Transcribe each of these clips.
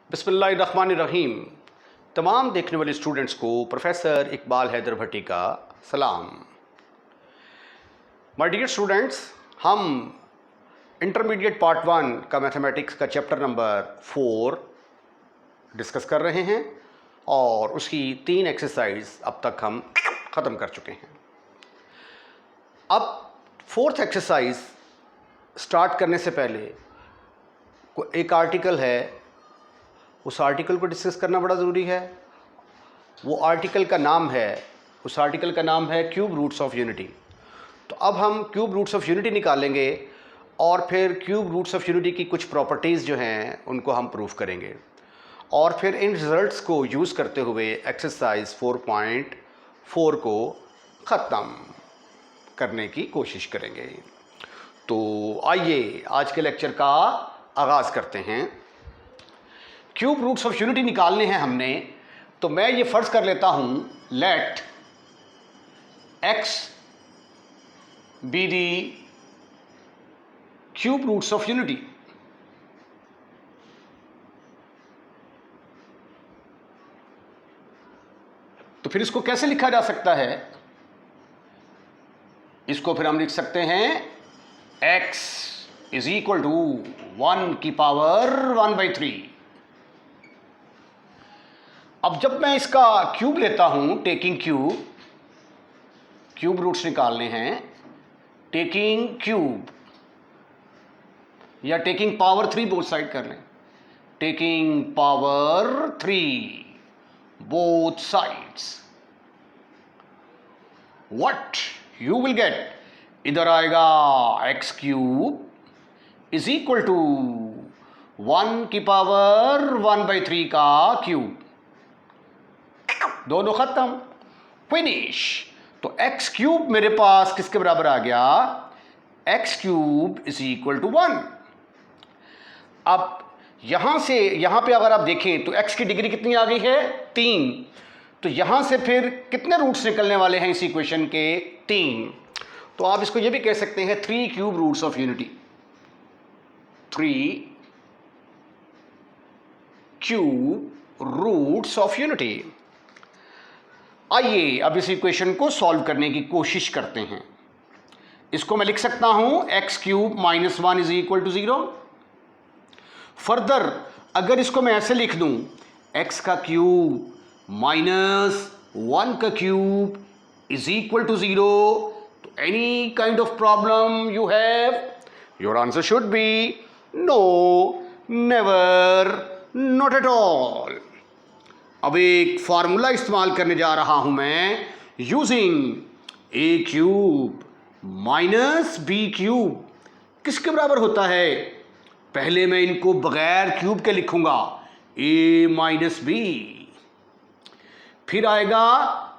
बिस्मिल्लाहिर्रहमानिर्रहीम। तमाम देखने वाले स्टूडेंट्स को प्रोफेसर इकबाल हैदर भट्टी का सलाम। माय डियर स्टूडेंट्स, हम इंटरमीडिएट पार्ट 1 का मैथमेटिक्स का चैप्टर नंबर 4 डिस्कस कर रहे हैं और उसकी 3 एक्सरसाइज अब तक हम ख़त्म कर चुके हैं। अब 4th एक्सरसाइज स्टार्ट करने से पहले एक आर्टिकल है, उस आर्टिकल को डिस्कस करना बड़ा ज़रूरी है। वो आर्टिकल का नाम है क्यूब रूट्स ऑफ यूनिटी। तो अब हम क्यूब रूट्स ऑफ यूनिटी निकालेंगे और फिर क्यूब रूट्स ऑफ यूनिटी की कुछ प्रॉपर्टीज़ जो हैं उनको हम प्रूफ करेंगे और फिर इन रिज़ल्ट्स को यूज़ करते हुए एक्सरसाइज 4.4 को ख़त्म करने की कोशिश करेंगे। तो आइए आज के लेक्चर का आगाज़ करते हैं। क्यूब रूट्स ऑफ यूनिटी निकालने हैं हमने, तो मैं ये फ़र्ज़ कर लेता हूँ let x be the cube roots of unity. तो फिर इसको कैसे लिखा जा सकता है? इसको फिर हम लिख सकते हैं x इज इक्वल टू 1 की पावर 1/3। अब जब मैं इसका क्यूब लेता हूं, टेकिंग क्यूब रूट्स निकालने हैं, टेकिंग क्यूब या टेकिंग पावर 3 बोथ साइड कर लें, taking power 3 both sides, what you will get, इधर आएगा x cube is equal to 1 की पावर 1/3 का क्यूब। दोनों खत्म, फिनिश। तो x क्यूब मेरे पास किसके बराबर आ गया? x cube is equal to 1। अब यहां से यहां पे अगर आप देखें तो x की डिग्री कितनी आ गई है? 3। तो यहां से फिर कितने रूट्स निकलने वाले हैं इस इक्वेशन के? 3। तो आप इसको ये भी कह सकते हैं 3 cube roots of unity, 3 cube roots of unity. आइए अब इस इक्वेशन को सॉल्व करने की कोशिश करते हैं। इसको मैं लिख सकता हूं x cube minus 1 is equal to 0। Further अगर इसको मैं ऐसे लिख दूं x का क्यूब माइनस 1 का क्यूब इज इक्वल टू 0, तो any kind of problem you have, your answer should be no, never, not at all. अब एक फार्मूला इस्तेमाल करने जा रहा हूं मैं, using a cube minus b cube किसके बराबर होता है? पहले मैं इनको बगैर क्यूब के लिखूंगा, ए माइनस बी, फिर आएगा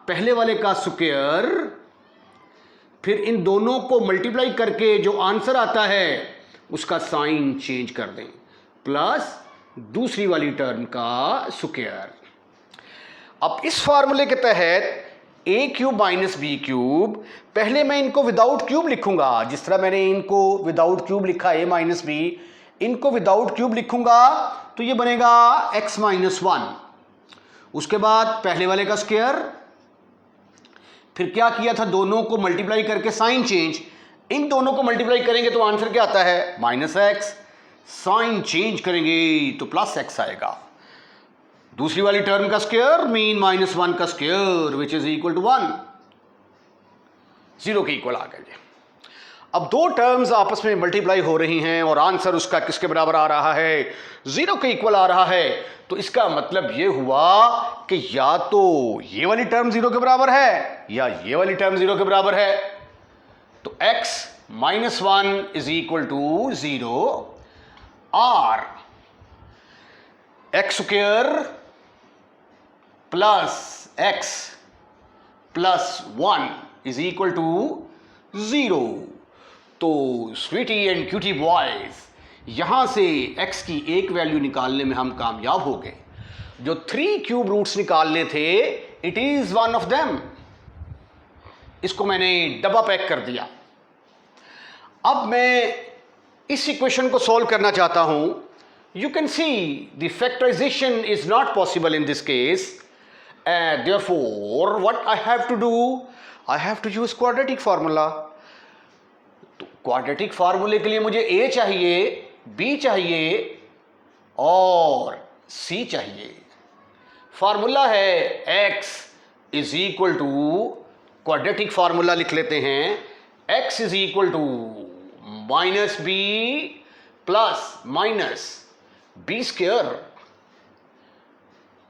पहले वाले का स्क्वायर, फिर इन दोनों को मल्टीप्लाई करके जो आंसर आता है उसका साइन चेंज कर दें, प्लस दूसरी वाली टर्म का स्क्वायर। अब इस फार्मूले के तहत ए क्यूब माइनस बी क्यूब, पहले मैं इनको विदाउट क्यूब लिखूंगा, जिस तरह मैंने इनको विदाउट क्यूब लिखा ए माइनस बी, इनको विदाउट क्यूब लिखूंगा तो ये बनेगा x माइनस 1। उसके बाद पहले वाले का स्क्वायर, फिर क्या किया था, दोनों को मल्टीप्लाई करके साइन चेंज, इन दोनों को मल्टीप्लाई करेंगे तो आंसर क्या आता है? माइनस x, साइन चेंज करेंगे तो प्लस x आएगा। दूसरी वाली टर्म का स्क्वायर मीन माइनस 1 का square which is equal to 1, 0 के इक्वल आ गए। अब दो टर्म्स आपस में मल्टीप्लाई हो रही हैं और आंसर उसका किसके बराबर आ रहा है? 0 के इक्वल आ रहा है। तो इसका मतलब ये हुआ कि या तो ये वाली टर्म 0 के बराबर है या ये वाली टर्म 0 के बराबर है। तो x minus 1 is equal to 0 और x square plus x plus 1 is equal to 0। तो स्वीटी एंड क्यूटी बॉयज, यहां से x की एक वैल्यू निकालने में हम कामयाब हो गए। जो 3 क्यूब रूट्स निकालने थे, it is one of them. इसको मैंने डब्बा पैक कर दिया। अब मैं इस इक्वेशन को सॉल्व करना चाहता हूं you can see the factorization is not possible in this case, and therefore what I have to do, I have to use quadratic formula. तो क्वाड्रेटिक फार्मूले के लिए मुझे a चाहिए, b चाहिए और c चाहिए. फार्मूला है x is equal to, quadratic formula लिख लेते हैं, x is equal to minus b plus minus b square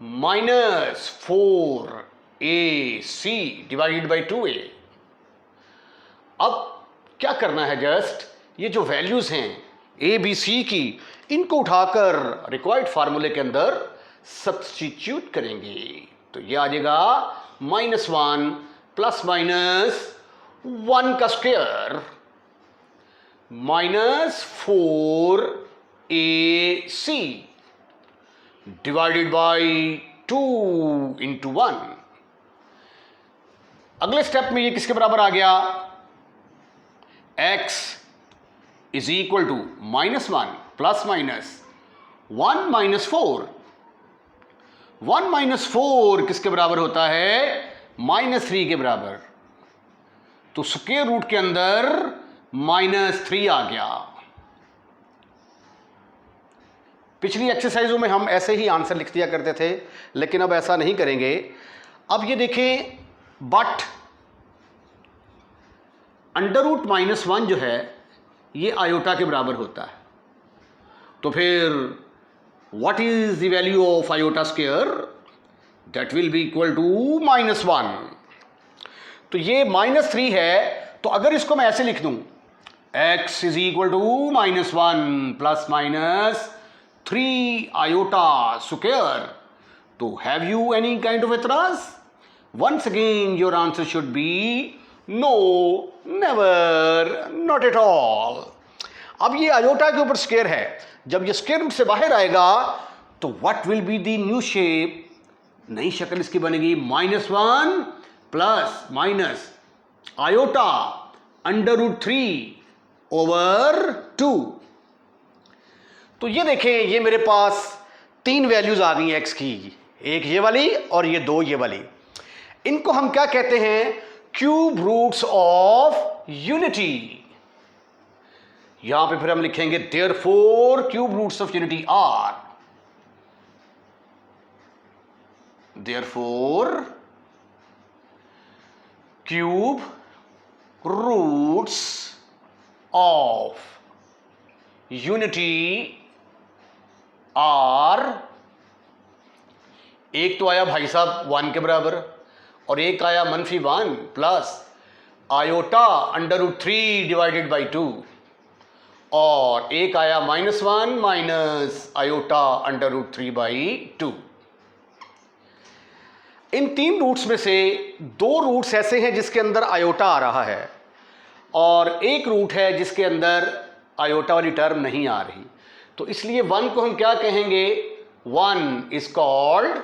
minus 4ac divided by 2a. अब क्या करना है, जस्ट ये जो वैल्यूज हैं a b c की, इनको उठाकर रिक्वायर्ड फार्मूले के अंदर सब्स्टिट्यूट करेंगे. तो ये आ जाएगा -1 प्लस माइनस 1 का square minus 4ac divided by 2 into 1. अगले स्टेप में ये किसके बराबर आ गया, x is equal to -1 plus minus 1 minus 4. 1 minus 4 किसके बराबर होता है, -3 के बराबर. तो स्क्वायर रूट के अंदर -3 आ गया. पिछली एक्सरसाइजों में हम ऐसे ही आंसर लिख दिया करते थे, लेकिन अब ऐसा नहीं करेंगे. अब ये देखें, बट √-1 जो है ये आयोटा के बराबर होता है. तो फिर what is the value of iota square, that will be equal to -1. तो ये -3 है, तो अगर इसको मैं ऐसे लिख दूं, x is equal to -1 plus minus 3 iota square, तो have you any kind of एतराज? Once again your answer should be no, never, not at all. अब ये आयोटा के ऊपर स्क्वायर है, जब ये स्क्वायर रूट से बाहर आएगा तो what will be the new shape, नई शक्ल इसकी बनेगी -1 प्लस माइनस आयोटा √3 ओवर 2. तो ये देखें, ये मेरे पास 3 वैल्यूज आ गई x की, एक ये वाली और ये 2 ये वाली. इनको हम क्या कहते हैं, क्यूब रूट्स ऑफ यूनिटी. यहां पे फिर हम लिखेंगे therefore cube roots of unity are, therefore cube roots of unity are. एक तो आया भाई साहब 1 के बराबर, और एक आया -1 प्लस आयोटा √3 डिवाइडेड बाई 2, और एक आया -1 माइनस आयोटा √3 बाई 2. इन 3 रूट्स में से 2 रूट्स ऐसे हैं जिसके अंदर आयोटा आ रहा है, और एक रूट है जिसके अंदर आयोटा वाली टर्म नहीं आ रही. तो इसलिए 1 को हम क्या कहेंगे, 1 is called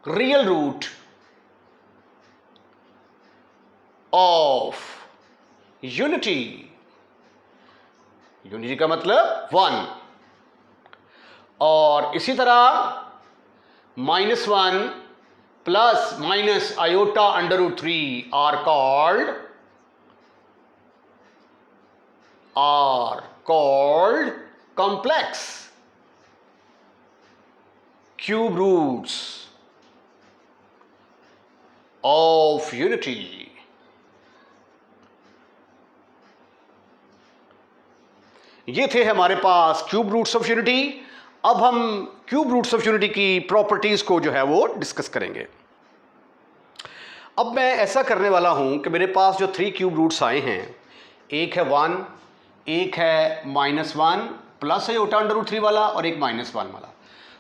real root of unity. Unity का मतलब 1. और इसी तरह -1 plus minus iota √3 are called complex cube roots of unity. ये थे हमारे पास क्यूब रूट्स ऑफ यूनिटी. अब हम क्यूब रूट्स ऑफ यूनिटी की प्रॉपर्टीज को जो है वो डिस्कस करेंगे. अब मैं ऐसा करने वाला हूं कि मेरे पास जो 3 क्यूब रूट्स आए हैं, एक है 1, एक है -1 प्लस आयोटा √3 वाला, और एक -1 वाला.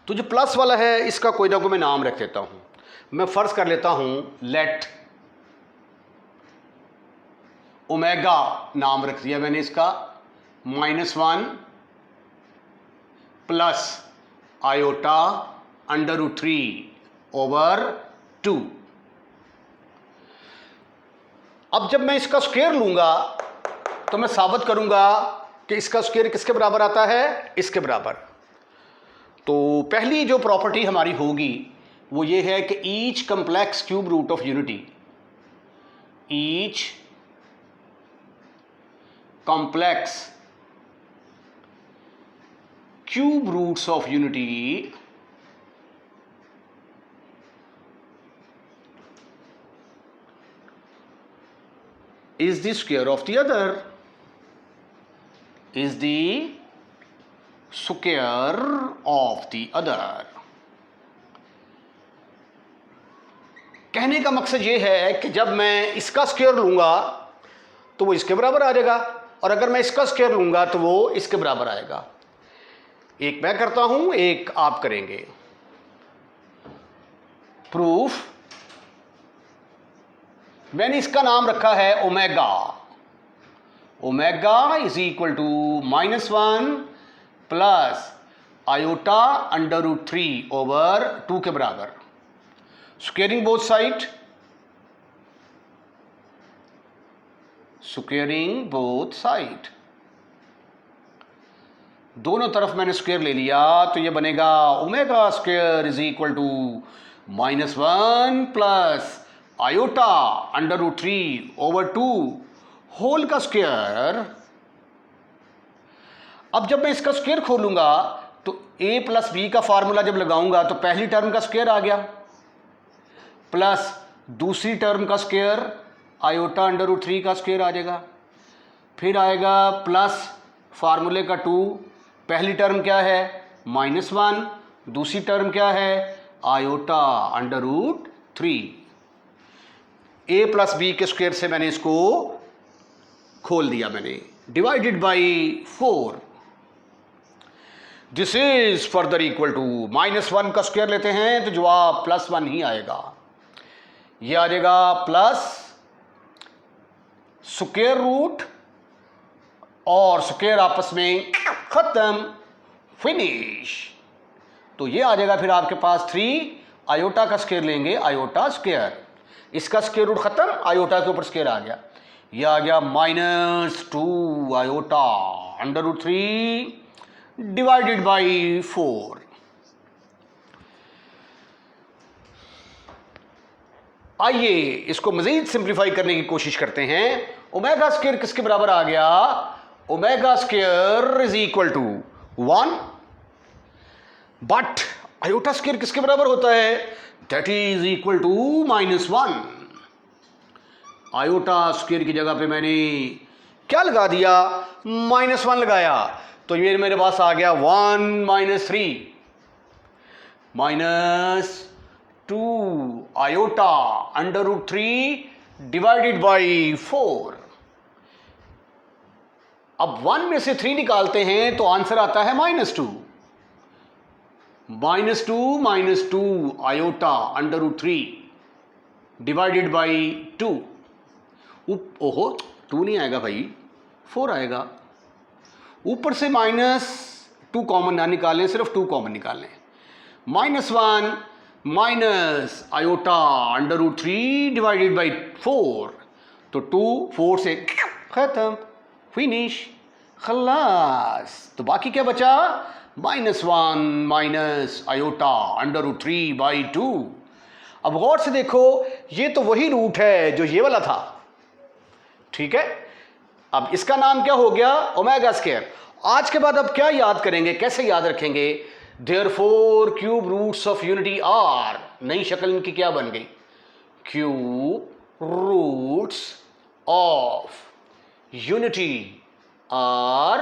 तो जो प्लस वाला है इसका कोई ना कोई मैं नाम रख देता हूं. मैं फर्ज कर लेता हूं लेट ओमेगा नाम रख दिया मैंने इसका, -1 प्लस आयोटा √3 ओवर 2. अब जब मैं इसका स्क्वायर लूंगा तो मैं साबित करूंगा कि इसका स्क्वायर किसके बराबर आता है, इसके बराबर। तो पहली जो प्रॉपर्टी हमारी होगी वो ये है कि each complex cube root of unity, each complex cube roots of unity is the square of the other, is the square of the other। कहने का मकसद ये है कि जब मैं इसका स्क्वायर लूंगा तो वो इसके बराबर आ जाएगा, और अगर मैं इसका स्क्वायर लूंगा तो वो इसके बराबर आएगा। एक मैं करता हूं, एक आप करेंगे। प्रूफ, मैंने इसका नाम रखा है omega. Omega is equal to -1 plus iota under root 3 over 2 के बराबर। Squaring both side, squaring both side, दोनों तरफ मैंने स्क्वायर ले लिया तो ये बनेगा omega square is equal to -1 plus iota under root 3 over 2 whole का स्क्वायर। अब जब मैं इसका स्क्वायर खोलूंगा तो a प्लस बी का फार्मूला जब लगाऊंगा तो पहली टर्म का स्क्वायर आ गया, प्लस दूसरी टर्म का स्क्वायर आयोटा अंडर रूट 3 का स्क्वायर आ जाएगा, फिर आएगा प्लस फार्मूले का 2, पहली टर्म क्या है -1, दूसरी टर्म क्या है iota under root 3। a plus b के स्क्वायर से मैंने इसको खोल दिया, मैंने divided by 4। This is further equal to -1 का स्क्वायर लेते हैं तो जवाब +1 ही आएगा। ये आ जाएगा प्लस स्क्वायर रूट और स्क्वायर आपस में खत्म, फिनिश। तो ये आ जाएगा फिर आपके पास 3 आयोटा का स्क्वायर लेंगे, आयोटा स्क्वायर, इसका स्क्वायर रूट खत्म, आयोटा के ऊपर स्क्वायर आ गया, ये आ गया -2 iota under root 3 divided by 4। आइए इसको मजीद सिंप्लीफाई करने की कोशिश करते हैं। ओमेगा स्क्वायर किसके बराबर आ गया, omega square is equal to 1, but iota square किसके बराबर होता है, that is equal to -1। Iota square की जगह पे मैंने क्या लगा दिया, -1 लगाया, तो ये मेरे पास आ गया 1 - 3 -2 iota under root 3 divided by 4। अब 1 में से 3 निकालते हैं तो आंसर आता है -2। -2 iota under root 3 divided by 2। ओहो 2 नहीं आएगा भाई, 4 आएगा। ऊपर से -2 कॉमन ना निकालें, सिर्फ 2 कॉमन निकालें। -1 minus iota under root 3 divided by 4, तो 2 4 से खत्म, फिनिश, खलास। तो बाकी क्या बचा, -1 minus iota under root 3 by 2। अब गौर से देखो, ये तो वही रूट है जो ये वाला था, ठीक है। अब इसका नाम क्या हो गया, ओमेगा स्क्वायर। आज के बाद अब क्या याद करेंगे, कैसे याद रखेंगे, therefore cube roots of unity are, नई शक्ल इनकी क्या बन गई, cube roots of unity are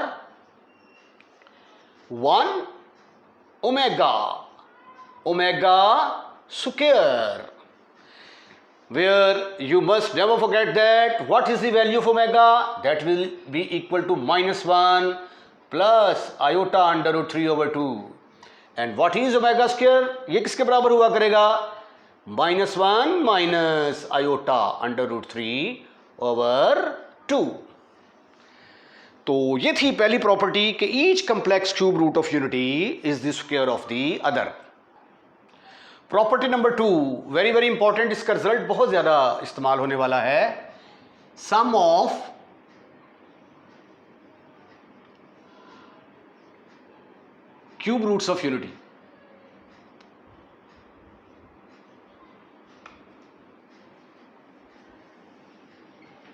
1 omega, omega square, where you must never forget that what is the value of omega, that will be equal to -1 plus iota under root 3 over 2। and what is omega square, ये किसके बराबर हुआ करेगा, -1 minus iota under root 3 over 2। तो ये थी पहली property कि each complex cube root of unity is the square of the other. Property number 2 very very important, इसका रिजल्ट बहुत ज्यादा इस्तेमाल होने वाला है। Sum of cube roots of unity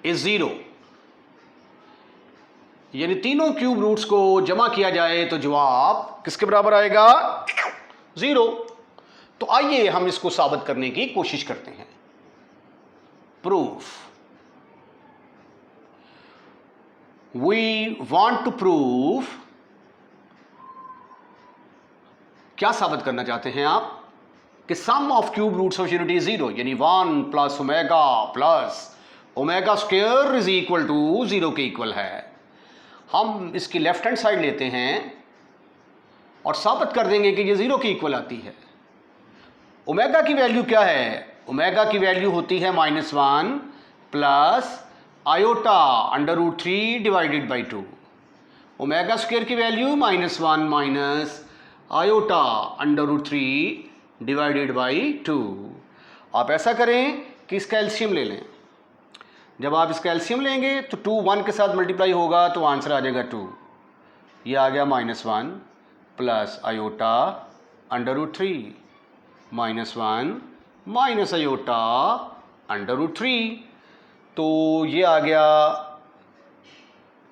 is 0, यानी तीनों क्यूब रूट्स को जमा किया जाए तो जवाब किसके बराबर आएगा? 0। तो आइए हम इसको साबित करने की कोशिश करते हैं। Proof, we want to prove, क्या साबित करना चाहते हैं आप? कि sum of cube roots of unity is 0, यानी 1 plus omega square is equal to 0 के इक्वल है। हम इसकी लेफ्ट हैंड साइड लेते हैं और साबित कर देंगे कि ये 0 के इक्वल आती है। ओमेगा की वैल्यू क्या है? ओमेगा की वैल्यू होती है -1 plus iota √3 divided by 2। Omega square की value -1 minus iota √3 divided by 2। आप ऐसा करें कि इसका एलसीएम ले लें। जब आप इसका एलसीएम लेंगे तो 2 1 के साथ मल्टीप्लाई होगा तो आंसर आ जाएगा 2। ये आ गया -1 प्लस आयोटा √3 -1 माइनस आयोटा √3, तो ये आ गया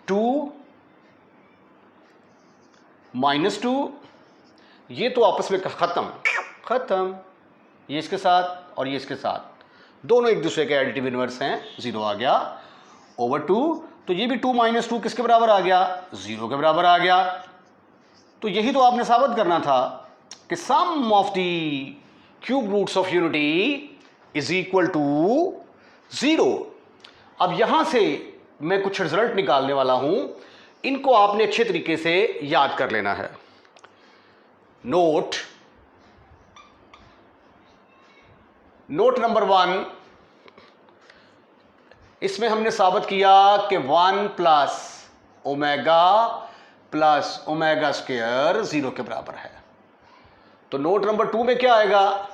2 -2। ये तो आपस में खत्म, ये इसके साथ और ये इसके साथ, दोनों एक दूसरे के एडिटिव इनवर्स हैं। 0 आ गया ओवर 2, तो ये भी 2 - 2 किसके बराबर आ गया? 0 के बराबर आ गया। तो यही तो आपने साबित करना था कि sum of the cube roots of unity is equal to 0। अब यहां से मैं कुछ रिजल्ट निकालने वाला हूं, इनको आपने अच्छे तरीके से याद कर लेना है। नोट नंबर 1, इसमें हमने साबित किया कि 1 प्लस ओमेगा स्क्वायर 0 के बराबर है। तो नोट नंबर 2 में क्या आएगा?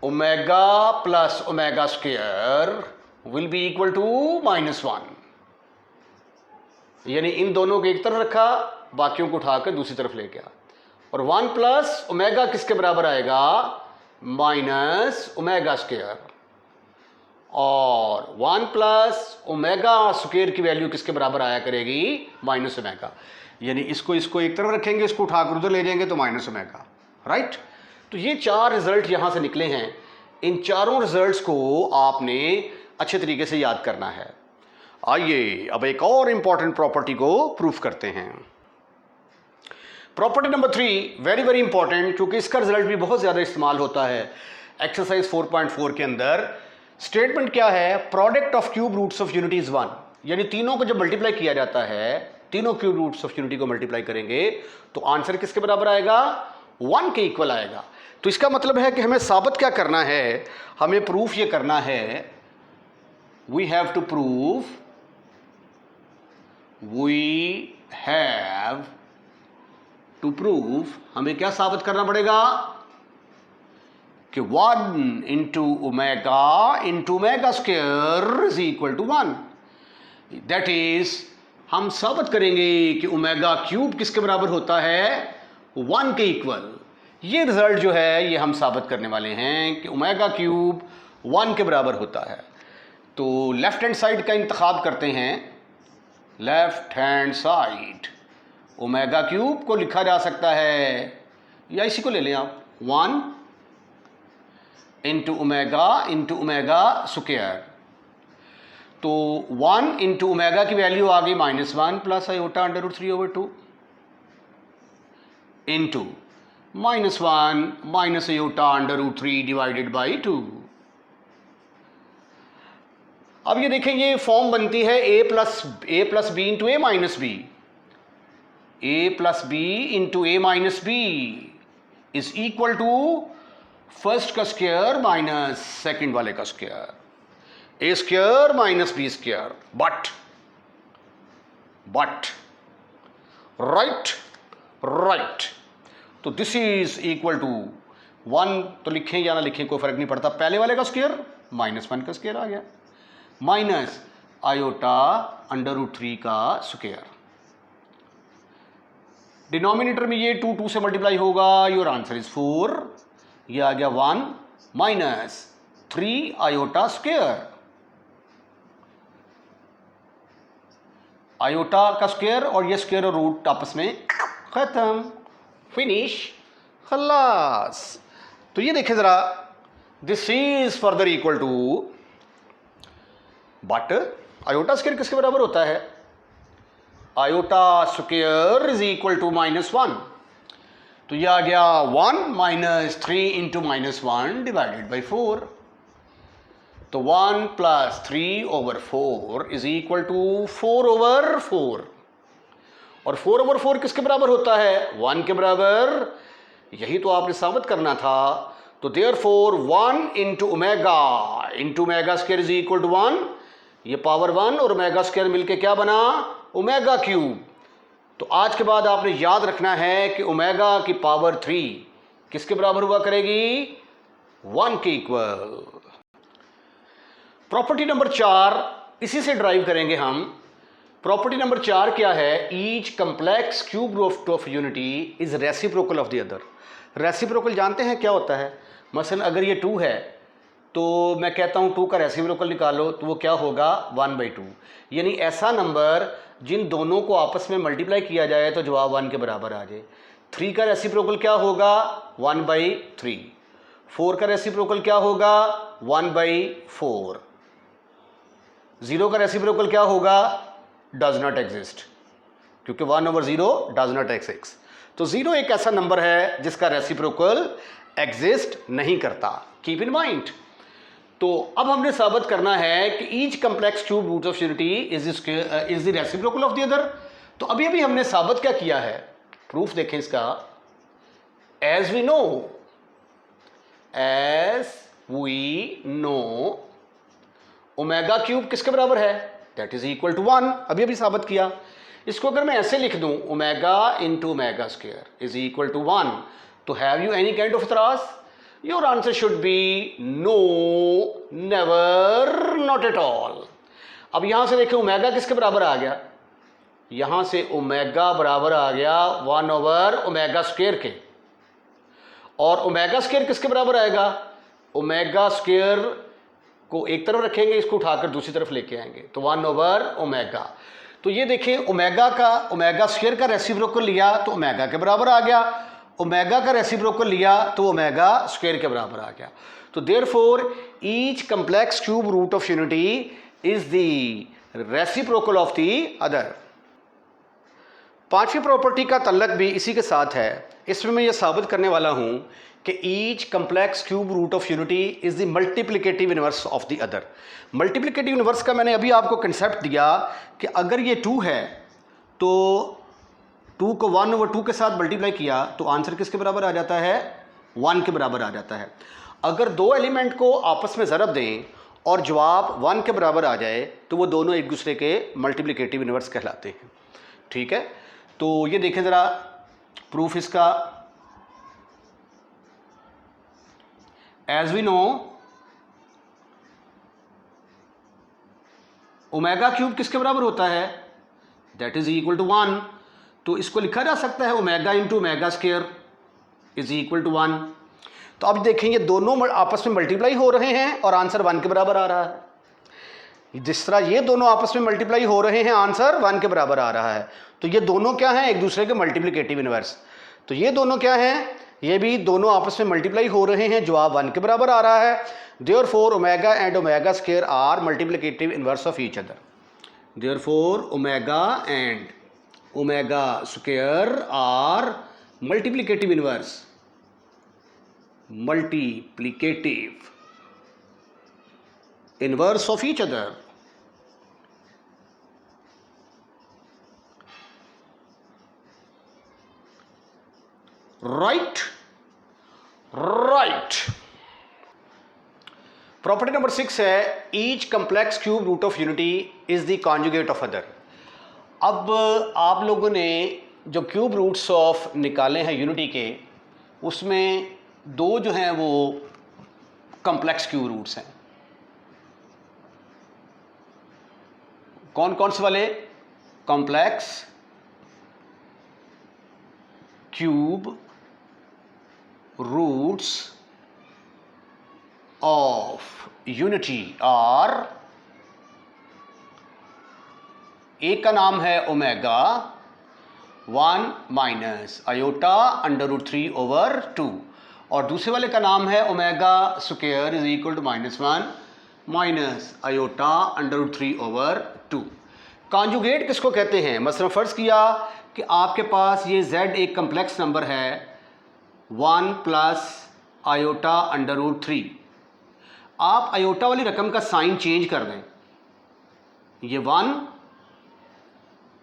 Omega plus omega square will be equal to -1, यानी इन दोनों को एक तरफ रखा, बाकियों को उठाकर दूसरी तरफ ले गया। और 1 प्लस ओमेगा किसके बराबर आएगा? Minus omega square. और 1 प्लस ओमेगा स्क्वायर की वैल्यू किसके बराबर आया करेगी? Minus omega. यानी इसको एक तरफ रखेंगे, इसको उठाकर उधर ले जाएंगे तो माइनस ओमेगा, राइट। तो ये 4 रिजल्ट यहां से निकले हैं। इन चारों रिजल्ट्स को आपने अच्छे तरीके से याद करना है। आइए अब एक और इंपॉर्टेंट प्रॉपर्टी को प्रूफ करते हैं। Property number 3 very very important, क्योंकि इसका रिजल्ट भी बहुत ज़्यादा इस्तेमाल होता है एक्सरसाइज 4.4 के अंदर। स्टेटमेंट क्या है? Product of cube roots of unity is 1, यानी तीनों को जब मल्टीप्लाई किया जाता है, तीनों क्यूब रूट्स ऑफ यूनिटी को मल्टीप्लाई करेंगे तो आंसर किसके बराबर आएगा? 1 के इक्वल आएगा। तो इसका मतलब है कि हमें साबित क्या करना है? हमें प्रूफ ये करना है, वी हैव टू प्रूव, हमें क्या साबित करना पड़ेगा? कि 1 into omega square is equal to 1। That is, हम साबित करेंगे कि ओमेगा क्यूब किसके बराबर होता है? 1 के इक्वल। ये रिजल्ट जो है ये हम साबित करने वाले हैं कि ओमेगा क्यूब 1 के बराबर होता है। तो लेफ्ट हैंड साइड का इंतखाब करते हैं। Left hand side, omega cube को लिखा जा सकता है, या इसी को ले लें आप, 1 इंटू ओमेगा स्क्वायर। तो 1 इंटू ओमेगा की वैल्यू आ गई -1 plus iota √3/2 into -1 minus iota √3 divided by 2। अब ये देखें, ये फॉर्म बनती है a plus b into a minus b. a plus b into a minus b is equal to first का स्क्वायर माइनस सेकंड वाले का square, a square minus b square. But right, तो दिस इज इक्वल टू 1 तो लिखें या ना लिखें कोई फर्क नहीं पड़ता, पहले वाले का स्क्वायर -1 का स्क्वायर आ गया, माइनस आयोटा √3 का स्क्वायर। डिनोमिनेटर में ये 2 2 से मल्टीप्लाई होगा, योर आंसर इज 4। ये आ गया 1 माइनस 3 आयोटा स्क्वायर, आयोटा का स्क्वायर और ये स्क्वायर और रूट आपस में खत्म, फिनिश, खलास। तो ये देखें जरा, this is further equal to, but iota square किसके बराबर होता है? Iota square is equal to -1। तो ये आ गया 1 माइनस 3 इंटू -1 डिवाइडेड बाई 4। तो 1 plus 3 over 4 is equal to 4 over 4। और 4 ओवर 4 किसके बराबर होता है? 1 के बराबर। यही तो आपने साबित करना था। तो therefore 1 into omega square is equal to 1। ये पावर 1 और ओमेगा स्क्वायर मिलके क्या बना? Omega cube. तो आज के बाद आपने याद रखना है कि ओमेगा की पावर 3 किसके बराबर हुआ करेगी? 1 के इक्वल। प्रॉपर्टी नंबर 4 इसी से ड्राइव करेंगे हम। प्रॉपर्टी नंबर 4 क्या है? Each complex cube root of unity is reciprocal of the other. Reciprocal जानते हैं क्या होता है? मसलन अगर ये 2 है तो मैं कहता हूँ 2 का रेसिप्रोकल निकालो, तो वो क्या होगा? 1/2। यानी ऐसा नंबर जिन दोनों को आपस में मल्टीप्लाई किया जाए तो जवाब 1 के बराबर आ जाए। 3 का रेसिप्रोकल क्या होगा? 1/3। 4 का रेसिप्रोकल क्या होगा? 1/4। 0 का रेसिप्रोकल क्या होगा? डज नॉट एग्जिस्ट, क्योंकि 1/0 डज नॉट एग्जिस्ट। तो 0 एक ऐसा नंबर है जिसका रेसिप्रोकल एग्जिस्ट नहीं करता, कीप इन माइंड। तो अब हमने साबित करना है कि each complex cube root of unity is the reciprocal of the other. तो अभी अभी हमने साबित क्या किया है? प्रूफ देखें इसका। As we know omega cube किसके बराबर है? That is equal to 1। अभी अभी साबित किया। इसको अगर मैं ऐसे लिख दूं, omega into omega square is equal to 1, तो have you any kind of इतराज? Your answer should be no, never, not at all. अब यहां से देखिए ओमेगा किसके बराबर आ गया? यहां से ओमेगा बराबर आ गया 1 ओवर ओमेगा स्क्वायर के। और ओमेगा स्क्वायर किसके बराबर आएगा? ओमेगा स्क्वायर को एक तरफ रखेंगे, इसको उठाकर दूसरी तरफ लेके आएंगे, तो 1 ओवर ओमेगा। तो ये देखिए ओमेगा स्क्वायर का रेसिप्रोकल लिया तो ओमेगा के बराबर आ गया, ओमेगा का रेसिप्रोकल लिया तो ओमेगा स्क्वायर के बराबर आ गया। तो therefore each complex cube root of unity is the reciprocal of the other. पांचवी प्रॉपर्टी का तल्लक भी इसी के साथ है। इसमें मैं ये साबित करने वाला हूं कि each complex cube root of unity is the multiplicative inverse of the other. Multiplicative inverse का मैंने अभी आपको कंसेप्ट दिया कि अगर ये 2 है तो 2 को 1 ओवर 2 के साथ मल्टीप्लाई किया तो आंसर किसके बराबर आ जाता है? 1 के बराबर आ जाता है। अगर दो एलिमेंट को आपस में ज़रब दें और जवाब 1 के बराबर आ जाए तो वो दोनों एक दूसरे के मल्टीप्लिकेटिव इनवर्स कहलाते हैं। ठीक है, तो ये देखें ज़रा प्रूफ इसका। As we know omega cube किसके बराबर होता है? That is equal to 1। तो इसको लिखा जा सकता है omega into omega square is equal to 1। तो अब देखें ये दोनों आपस में मल्टीप्लाई हो रहे हैं और आंसर 1 के बराबर आ रहा है। जिस तरह ये दोनों आपस में मल्टीप्लाई हो रहे हैं, आंसर 1 के बराबर आ रहा है। तो ये दोनों क्या हैं? एक दूसरे के मल्टीप्लिकेटिव इनवर्स। तो ये दोनों क्या हैं? ये भी दोनों आपस में मल्टीप्लाई हो रहे हैं, जवाब 1 के बराबर आ रहा है। Therefore omega and omega square are multiplicative inverse of each other. Therefore omega and omega square are multiplicative inverse, multiplicative inverse of each other. Right. Property number 6 है each complex cube root of unity is the conjugate of other. अब आप लोगों ने जो cube roots of निकाले हैं unity के, उसमें 2 जो हैं वो कंप्लेक्स क्यूब रूट्स हैं। कौन कौन से वाले? Complex cube roots of unity are, एक का नाम है omega 1 minus iota under root 3 over 2 और दूसरे वाले का नाम है omega square is equal to -1 minus iota under root 3 over 2। Conjugate किसको कहते हैं? मसलन फ़र्ज़ किया कि आपके पास ये z एक कम्प्लेक्स नंबर है 1 प्लस आयोटा अंडर रूट 3। आप आयोटा वाली रकम का साइन चेंज कर दें,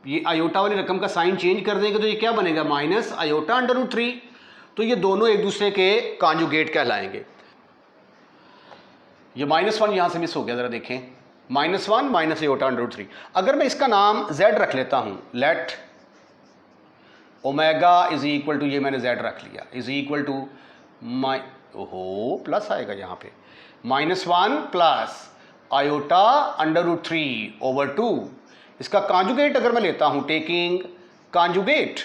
ये आयोटा वाली रकम का साइन चेंज कर देंगे तो ये क्या बनेगा? Minus iota under root 3। तो ये दोनों एक दूसरे के कॉन्जुगेट कहलाएंगे। ये -1 यहां से मिस हो गया, ज़रा देखें, -1 माइनस आयोटा अंडर रूट 3। अगर मैं इसका नाम z रख लेता हूं, let omega is equal to, ये मैंने z रख लिया, इज इक्वल टू प्लस आएगा यहाँ पे, -1 plus iota under root 3 over 2। इसका कॉन्जुगेट अगर मैं लेता हूं, टेकिंग कॉन्जुगेट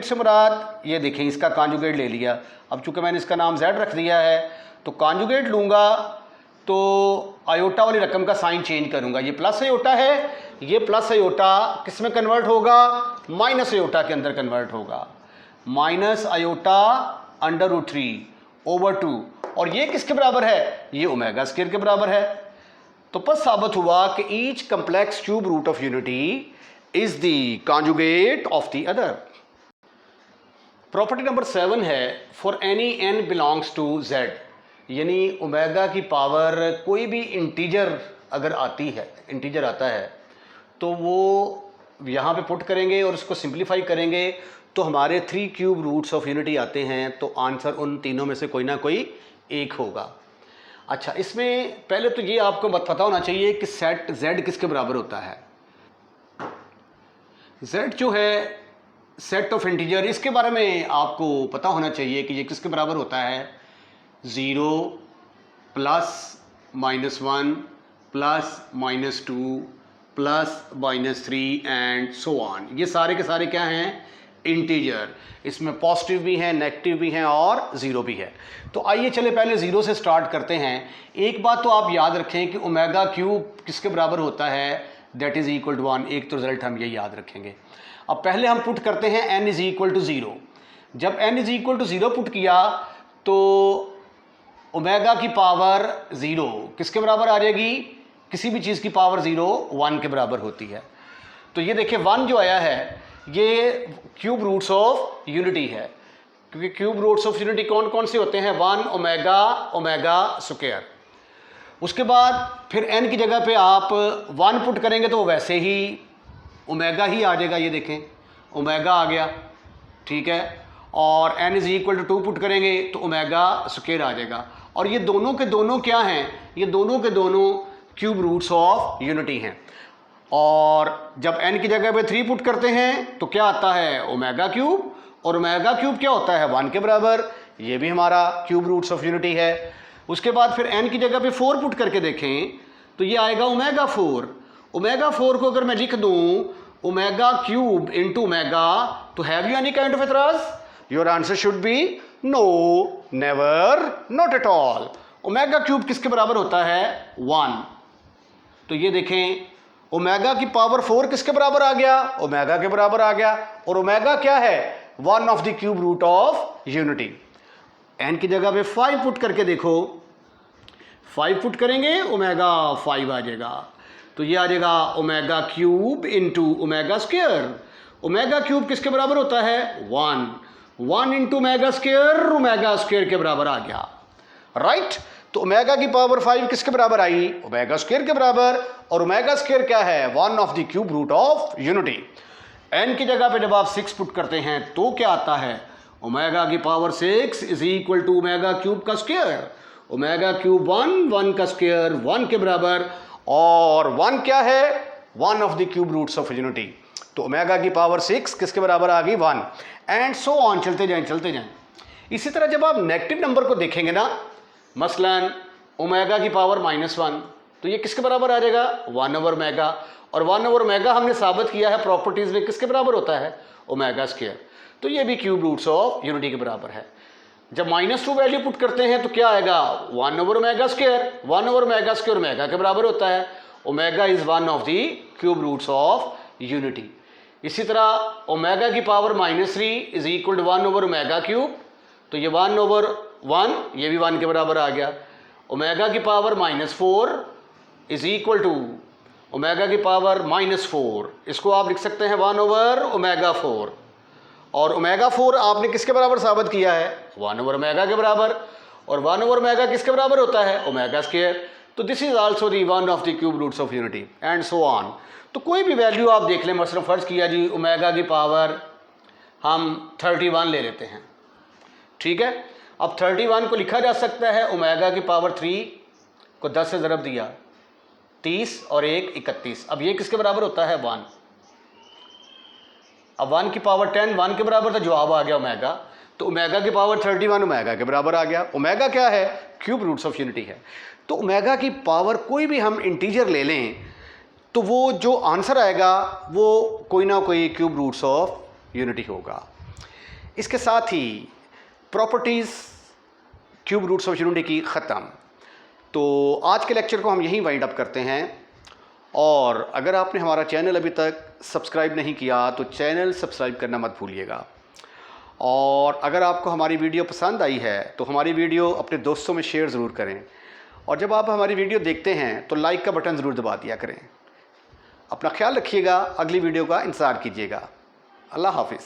से मुराद ये देखें, इसका कॉन्जुगेट ले लिया। अब चूंकि मैंने इसका नाम z रख दिया है तो कॉन्जुगेट लूंगा तो आयोटा वाली रकम का साइन चेंज करूंगा। ये प्लस आयोटा है, ये प्लस आयोटा किस में कन्वर्ट होगा? माइनस आयोटा के अंदर कन्वर्ट होगा, minus iota under root 3 over 2। और ये किसके बराबर है? ये ओमेगा स्क्वायर के बराबर है। तो बस साबित हुआ कि each complex cube root of unity is the conjugate of the other. Property number 7 है, for any n belongs to z, यानी ओमेगा की पावर कोई भी इंटीजर अगर आती है, इंटीजर आता है तो वो यहाँ पे पुट करेंगे और उसको सिंप्लीफाई करेंगे तो हमारे 3 क्यूब रूट्स ऑफ यूनिटी आते हैं। तो आंसर उन तीनों में से कोई ना कोई एक होगा। अच्छा, इसमें पहले तो ये आपको पता होना चाहिए कि सेट z किसके बराबर होता है। z जो है सेट ऑफ इंटीजर, इसके बारे में आपको पता होना चाहिए कि ये किसके बराबर होता है? 0 plus -1 plus -2 plus -3 and so on. ये सारे के सारे क्या हैं? इंटीजर। इसमें पॉजिटिव भी हैं, नेगेटिव भी हैं और ज़ीरो भी है। तो आइए चले पहले ज़ीरो से स्टार्ट करते हैं। एक बात तो आप याद रखें कि ओमेगा क्यूब किसके बराबर होता है? That is equal to 1। एक तो रिजल्ट हम ये याद रखेंगे। अब पहले हम पुट करते हैं n इज़ इक्वल टू 0। जब n is equal to 0 put किया तो ओमेगा की पावर 0 किसके बराबर आ जाएगी? किसी भी चीज़ की पावर 0 1 के बराबर होती है। तो ये देखिए 1 जो आया है ये क्यूब रूट्स ऑफ यूनिटी है, क्योंकि क्यूब रूट्स ऑफ यूनिटी कौन कौन से होते हैं? 1 ओमेगा स्क्वायर। उसके बाद फिर n की जगह पे आप 1 पुट करेंगे तो वैसे ही ओमेगा ही आ जाएगा। ये देखें ओमेगा आ गया, ठीक है। और n is equal to 2 put करेंगे तो ओमेगा स्क्वायर आ जाएगा। और ये दोनों के दोनों क्या हैं? ये दोनों के दोनों क्यूब रूट्स ऑफ यूनिटी हैं। और जब n की जगह पे 3 पुट करते हैं तो क्या आता है? Omega cube. और ओमेगा क्यूब क्या होता है? 1 के बराबर। ये भी हमारा क्यूब रूट्स ऑफ यूनिटी है। उसके बाद फिर n की जगह पे 4 पुट करके देखें तो ये आएगा ओमेगा 4। ओमेगा 4 को अगर मैं लिख दूं ओमेगा क्यूब इंटू ओमेगा, तो have you any kind of एतराज? Your answer should be no, never, not at all. Omega cube किसके बराबर होता है? 1। तो ये देखें ओमेगा की पावर 4 किसके बराबर आ गया? ओमेगा के बराबर आ गया। और ओमेगा क्या है? 1 of the cube root of unity. n की जगह पे 5 पुट करके देखो, 5 पुट करेंगे ओमेगा 5 आ जाएगा। तो ये आ जाएगा omega cube into omega square. Omega cube किसके बराबर होता है? 1 इंटू ओमेगा स्क्वायर के बराबर आ गया, राइट। तो ओमेगा की पावर 5 किसके बराबर आई? ओमेगा स्क्वायर के बराबर। और ओमेगा स्क्वायर क्या है? 1 of the cube root of unity. n की जगह पे जब आप 6 पुट करते हैं तो क्या आता है? ओमेगा की power 6 is equal to omega cube का स्क्वायर। ओमेगा क्यूब 1 का स्क्वायर 1 के बराबर। और 1 क्या है? 1 of the cube roots of unity. तो ओमेगा की पावर 6 किसके बराबर आ गई? 1 एंड सो ऑन। चलते जाएं। इसी तरह जब आप नेगेटिव नंबर को देखेंगे ना, मसलन ओमेगा की पावर -1, तो ये किसके बराबर आ जाएगा? 1 ओवर ओमेगा। और 1/ओमेगा हमने साबित किया है प्रॉपर्टीज़ में किसके बराबर होता है, ओमेगा स्क्वायर। तो ये भी क्यूब रूट्स ऑफ यूनिटी के बराबर है। जब -2 वैल्यू पुट करते हैं तो क्या आएगा, 1/ओमेगा स्क्वायर। 1/ओमेगा स्क्वायर ओमेगा के बराबर होता है। Omega is one of the cube roots of unity. इसी तरह ओमेगा की पावर -3 इज इक्वल टू 1/ओमेगा क्यूब। तो ये 1/1 ये भी 1 के बराबर आ गया। ओमेगा की power -4 is equal to omega की पावर -4, इसको आप लिख सकते हैं 1/ओमेगा 4। और ओमेगा 4 आपने किसके बराबर साबित किया है, 1/ओमेगा के बराबर। और 1/ओमेगा किसके बराबर होता है, ओमेगा स्क्वायर। तो this is also the one of the cube roots of unity and so on. तो कोई भी वैल्यू आप देख लें, मसलन फ़र्ज़ किया जी ओमेगा की पावर हम 31 ले लेते हैं, ठीक है। अब 31 को लिखा जा सकता है ओमेगा की पावर 3 को 10 से ज़रब दिया, 30 और 1 31। अब ये किसके बराबर होता है, 1। अब 1 की पावर 10 1 के बराबर, तो जवाब आ गया ओमेगा। तो ओमेगा की पावर 31 ओमेगा के बराबर आ गया। ओमेगा क्या है, क्यूब रूट्स ऑफ यूनिटी है। तो ओमेगा की पावर कोई भी हम इंटीजर ले लें तो वो जो आंसर आएगा वो कोई ना कोई क्यूब रूट्स ऑफ यूनिटी होगा। इसके साथ ही properties cube roots of unity की ख़त्म। तो आज के लेक्चर को हम यहीं वाइंड अप करते हैं। और अगर आपने हमारा चैनल अभी तक सब्सक्राइब नहीं किया तो चैनल सब्सक्राइब करना मत भूलिएगा। और अगर आपको हमारी वीडियो पसंद आई है तो हमारी वीडियो अपने दोस्तों में शेयर ज़रूर करें। और जब आप हमारी वीडियो देखते हैं तो लाइक का बटन ज़रूर दबा दिया करें। अपना ख्याल रखिएगा, अगली वीडियो का इंतज़ार कीजिएगा। अल्लाह हाफिज़।